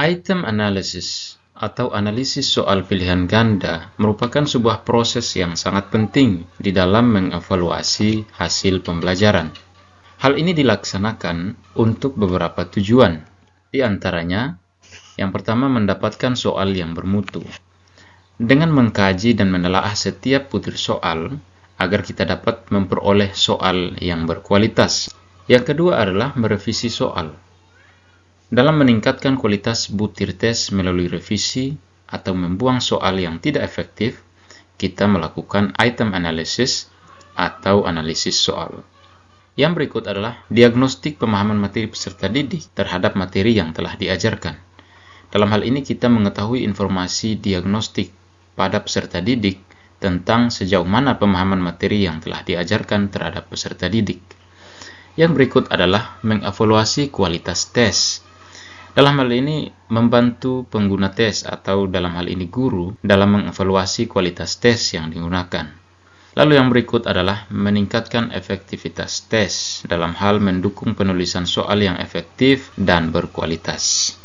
Item analysis atau analisis soal pilihan ganda merupakan sebuah proses yang sangat penting di dalam mengevaluasi hasil pembelajaran. Hal ini dilaksanakan untuk beberapa tujuan, di antaranya yang pertama mendapatkan soal yang bermutu. Dengan mengkaji dan menelaah setiap butir soal agar kita dapat memperoleh soal yang berkualitas. Yang kedua adalah merevisi soal. Dalam meningkatkan kualitas butir tes melalui revisi atau membuang soal yang tidak efektif, kita melakukan item analysis atau analisis soal. Yang berikut adalah diagnostik pemahaman materi peserta didik terhadap materi yang telah diajarkan. Dalam hal ini kita mengetahui informasi diagnostik pada peserta didik tentang sejauh mana pemahaman materi yang telah diajarkan terhadap peserta didik. Yang berikut adalah mengevaluasi kualitas tes. Dalam hal ini, membantu pengguna tes atau dalam hal ini guru dalam mengevaluasi kualitas tes yang digunakan. Lalu yang berikut adalah meningkatkan efektivitas tes dalam hal mendukung penulisan soal yang efektif dan berkualitas.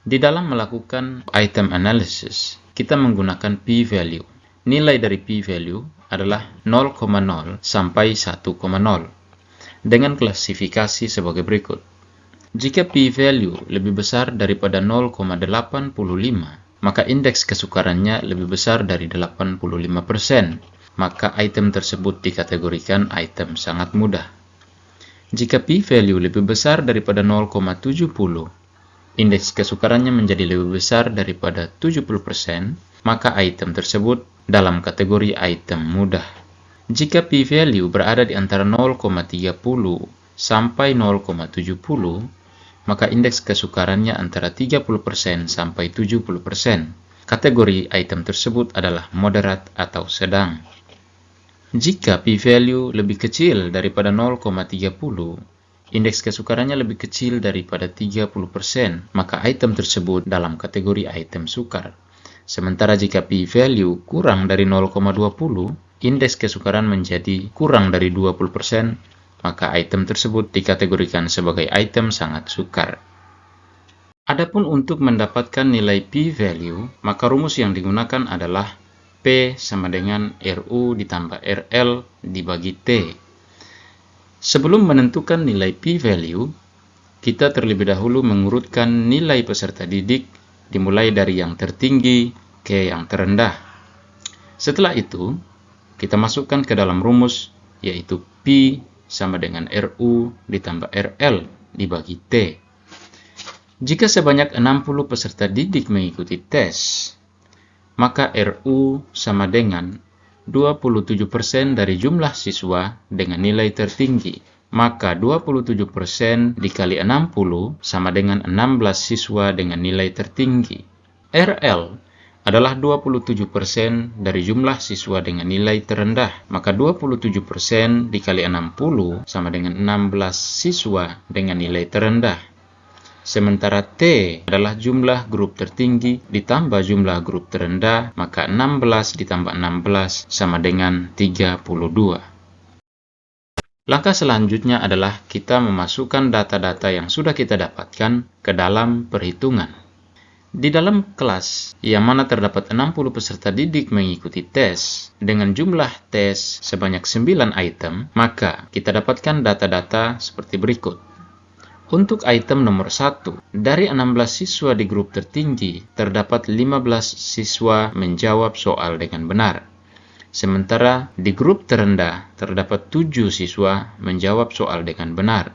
Di dalam melakukan item analysis, kita menggunakan p-value. Nilai dari p-value adalah 0,0 sampai 1,0 dengan klasifikasi sebagai berikut. Jika p-value lebih besar daripada 0,85, maka indeks kesukarannya lebih besar dari 85%, maka item tersebut dikategorikan item sangat mudah. Jika p-value lebih besar daripada 0,70, indeks kesukarannya menjadi lebih besar daripada 70%, maka item tersebut dalam kategori item mudah. Jika p-value berada di antara 0,30 sampai 0,70, maka indeks kesukarannya antara 30% sampai 70%. Kategori item tersebut adalah moderat atau sedang. Jika p-value lebih kecil daripada 0,30, indeks kesukarannya lebih kecil daripada 30%, maka item tersebut dalam kategori item sukar. Sementara jika p-value kurang dari 0,20, indeks kesukaran menjadi kurang dari 20%, maka item tersebut dikategorikan sebagai item sangat sukar. Adapun untuk mendapatkan nilai p-value, maka rumus yang digunakan adalah P sama dengan RU ditambah RL dibagi T. Sebelum menentukan nilai p-value, kita terlebih dahulu mengurutkan nilai peserta didik dimulai dari yang tertinggi ke yang terendah. Setelah itu, kita masukkan ke dalam rumus, yaitu P sama dengan RU ditambah RL dibagi T. Jika sebanyak 60 peserta didik mengikuti tes, maka RU sama dengan 27% dari jumlah siswa dengan nilai tertinggi. Maka 27% dikali 60 sama dengan 16 siswa dengan nilai tertinggi. RL adalah 27% dari jumlah siswa dengan nilai terendah, maka 27% dikali 60 sama dengan 16 siswa dengan nilai terendah. Sementara T adalah jumlah grup tertinggi ditambah jumlah grup terendah, maka 16 ditambah 16 sama dengan 32. Langkah selanjutnya adalah kita memasukkan data-data yang sudah kita dapatkan ke dalam perhitungan. Di dalam kelas yang mana terdapat 60 peserta didik mengikuti tes dengan jumlah tes sebanyak 9 item, maka kita dapatkan data-data seperti berikut. Untuk item nomor 1, dari 16 siswa di grup tertinggi, terdapat 15 siswa menjawab soal dengan benar. Sementara di grup terendah, terdapat 7 siswa menjawab soal dengan benar.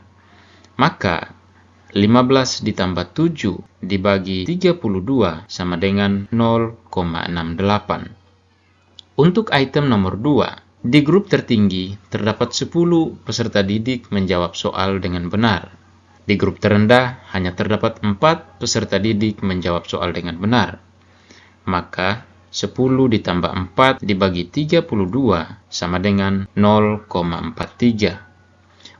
Maka 15 ditambah 7 dibagi 32 sama dengan 0,68. Untuk item nomor 2, di grup tertinggi terdapat 10 peserta didik menjawab soal dengan benar. Di grup terendah hanya terdapat 4 peserta didik menjawab soal dengan benar. Maka 10 ditambah 4 dibagi 32 sama dengan 0,43.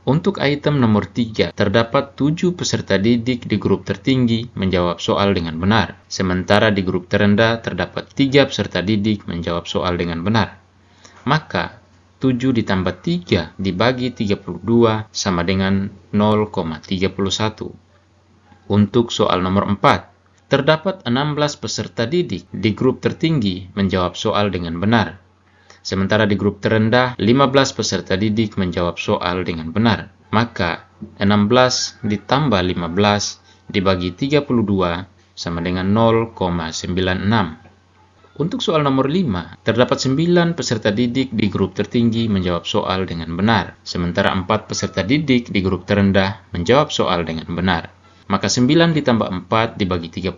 Untuk item nomor 3, terdapat 7 peserta didik di grup tertinggi menjawab soal dengan benar. Sementara di grup terendah terdapat 3 peserta didik menjawab soal dengan benar. Maka 7 ditambah 3 dibagi 32 sama dengan 0,31. Untuk soal nomor 4, terdapat 16 peserta didik di grup tertinggi menjawab soal dengan benar. Sementara di grup terendah, 15 peserta didik menjawab soal dengan benar. Maka 16 ditambah 15 dibagi 32 sama dengan 0,96. Untuk soal nomor 5, terdapat 9 peserta didik di grup tertinggi menjawab soal dengan benar, sementara 4 peserta didik di grup terendah menjawab soal dengan benar. Maka 9 ditambah 4 dibagi 32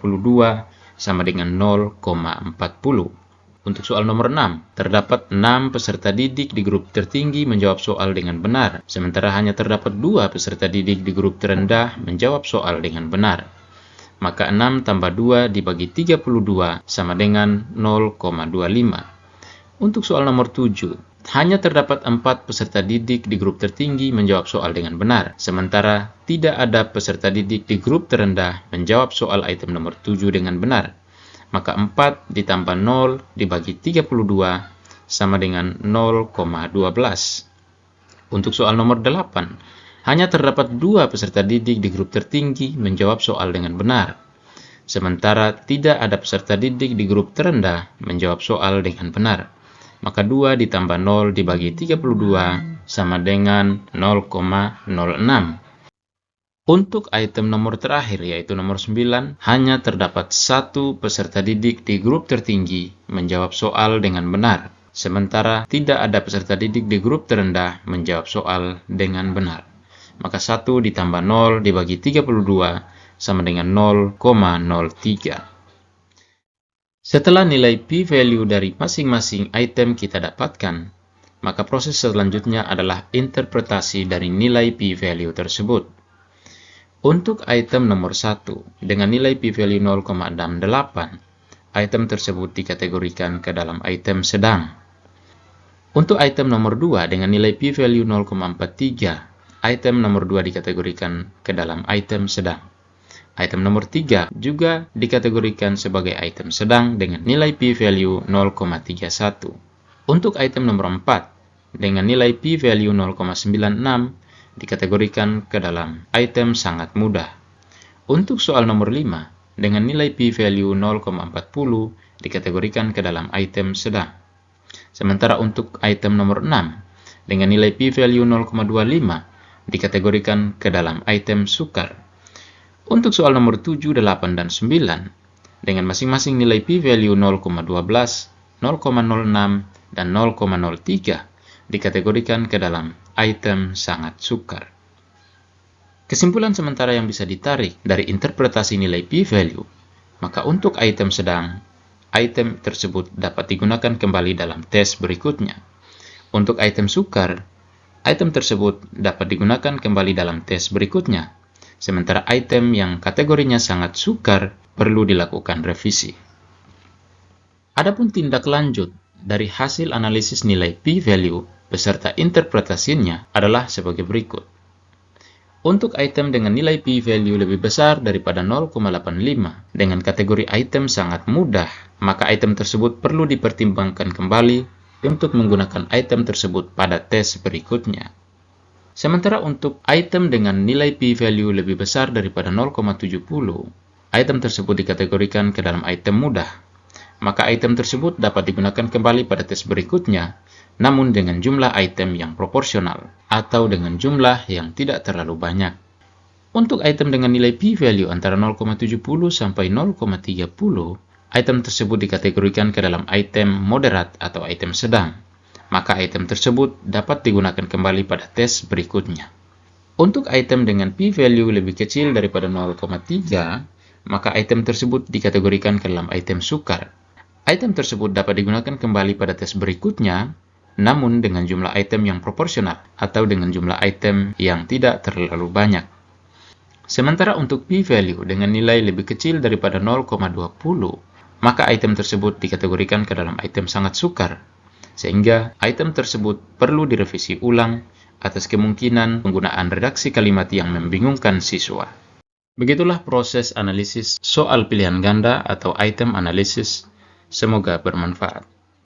sama dengan 0,40. Untuk soal nomor 6, terdapat 6 peserta didik di grup tertinggi menjawab soal dengan benar, sementara hanya terdapat 2 peserta didik di grup terendah menjawab soal dengan benar. Maka 6 tambah 2 dibagi 32 sama dengan 0,25. Untuk soal nomor 7, hanya terdapat 4 peserta didik di grup tertinggi menjawab soal dengan benar, sementara tidak ada peserta didik di grup terendah menjawab soal item nomor 7 dengan benar. Maka 4 ditambah 0 dibagi 32 sama dengan 0,12. Untuk soal nomor 8, hanya terdapat 2 peserta didik di grup tertinggi menjawab soal dengan benar, sementara tidak ada peserta didik di grup terendah menjawab soal dengan benar. Maka 2 ditambah 0 dibagi 32 sama dengan 0,06. Untuk item nomor terakhir, yaitu nomor 9, hanya terdapat 1 peserta didik di grup tertinggi menjawab soal dengan benar, sementara tidak ada peserta didik di grup terendah menjawab soal dengan benar. Maka 1 ditambah 0 dibagi 32 sama dengan 0,03. Setelah nilai p-value dari masing-masing item kita dapatkan, maka proses selanjutnya adalah interpretasi dari nilai p-value tersebut. Untuk item nomor 1 dengan nilai p-value 0,68, item tersebut dikategorikan ke dalam item sedang. Untuk item nomor 2 dengan nilai p-value 0,43, item nomor 2 dikategorikan ke dalam item sedang. Item nomor 3 juga dikategorikan sebagai item sedang dengan nilai p-value 0,31. Untuk item nomor 4 dengan nilai p-value 0,96 dikategorikan ke dalam item sangat mudah. Untuk soal nomor 5 dengan nilai p-value 0,40 dikategorikan ke dalam item sedang. Sementara untuk item nomor 6 dengan nilai p-value 0,25 dikategorikan ke dalam item sukar. Untuk soal nomor 7, 8, dan 9, dengan masing-masing nilai p-value 0,12, 0,06, dan 0,03, dikategorikan ke dalam item sangat sukar. Kesimpulan sementara yang bisa ditarik dari interpretasi nilai p-value, maka untuk item sedang, item tersebut dapat digunakan kembali dalam tes berikutnya. Untuk item sukar, item tersebut dapat digunakan kembali dalam tes berikutnya, sementara item yang kategorinya sangat sukar perlu dilakukan revisi. Adapun tindak lanjut dari hasil analisis nilai p-value beserta interpretasinya adalah sebagai berikut. Untuk item dengan nilai p-value lebih besar daripada 0,85 dengan kategori item sangat mudah, maka item tersebut perlu dipertimbangkan kembali untuk menggunakan item tersebut pada tes berikutnya. Sementara untuk item dengan nilai p-value lebih besar daripada 0,70, item tersebut dikategorikan ke dalam item mudah, maka item tersebut dapat digunakan kembali pada tes berikutnya, namun dengan jumlah item yang proporsional atau dengan jumlah yang tidak terlalu banyak. Untuk item dengan nilai p-value antara 0,70 sampai 0,30, item tersebut dikategorikan ke dalam item moderat atau item sedang, maka item tersebut dapat digunakan kembali pada tes berikutnya. Untuk item dengan p-value lebih kecil daripada 0,3, maka item tersebut dikategorikan ke dalam item sukar. Item tersebut dapat digunakan kembali pada tes berikutnya, namun dengan jumlah item yang proporsional atau dengan jumlah item yang tidak terlalu banyak. Sementara untuk p-value dengan nilai lebih kecil daripada 0,20, maka item tersebut dikategorikan ke dalam item sangat sukar, sehingga item tersebut perlu direvisi ulang atas kemungkinan penggunaan redaksi kalimat yang membingungkan siswa. Begitulah proses analisis soal pilihan ganda atau item analysis. Semoga bermanfaat.